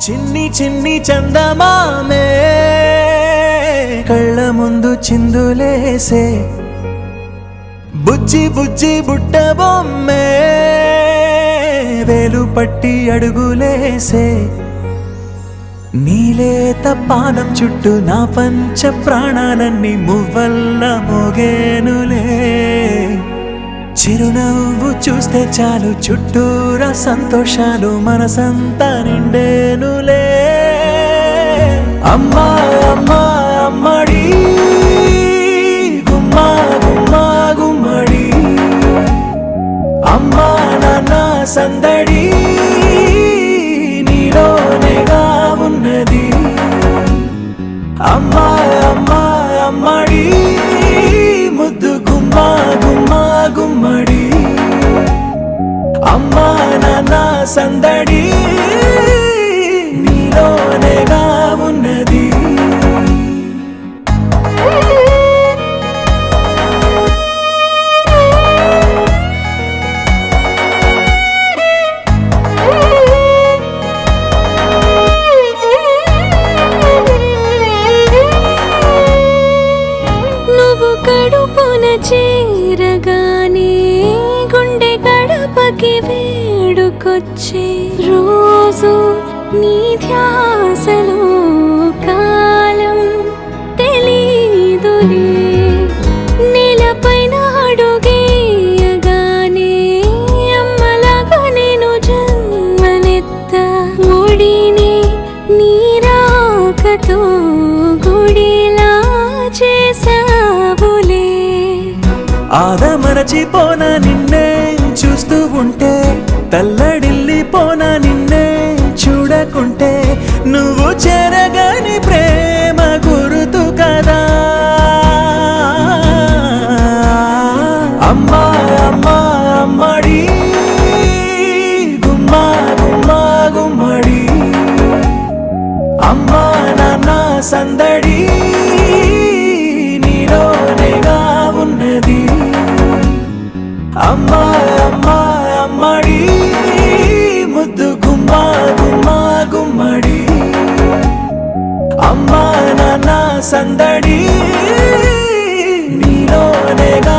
చిన్ని చిన్ని చందమామే కళ్ళ ముందు చిందులేసే బుజ్జి బుజ్జి బుట్ట బొమ్మే వేలు పట్టి అడుగులేసే నీలేత పానం చుట్టూ నా పంచ ప్రాణాలన్నీ మువ్వల్ల మోగేనులే చిరునవ్వు చూస్తే చాలు చుట్టూరా సంతోషాలు మనసంతా నిండేనులే అమ్మా అమ్మా అమ్మడి గుమ్మా గుమ్మా గుమ్మడి అమ్మా నాన్న సందడి నీలోనేగా ఉన్నది అమ్మా అమ్మా అమ్మడి ముద్దు గుమ్మా గుమ్మా గుమ్మడి అమ్మా నాన్న సందడి నీలోనేగా ఉన్నది కడుపున చేరగానే గుండె గడపకి వేడుకొచ్చే రోజు నీ ధ్యాసలో కాలం తెలీదులే నేలపైన అడుగేయగానే అమ్మలాగా నేను జన్మనెత్త ఒడిని నీ రాకతో గుడిలా చేసావులే ఆదమరచిపోనా నిన్నే చూస్తూ ఉంటే తల్లడిల్లిపోనా నిన్నే చూడకుంటే నువ్వు చెరగని ప్రేమ గురుతు కదా అమ్మా అమ్మా అమ్మడి గుమ్మా గుమ్మా గుమ్మడి అమ్మా నాన్న సందడి నీలోనేగా ఉన్నది అమ్మా అమ్మా అమ్మడి ముద్దు గుమ్మా గుమ్మా గుమ్మడి అమ్మా నాన్న సందడి నీలోనేగా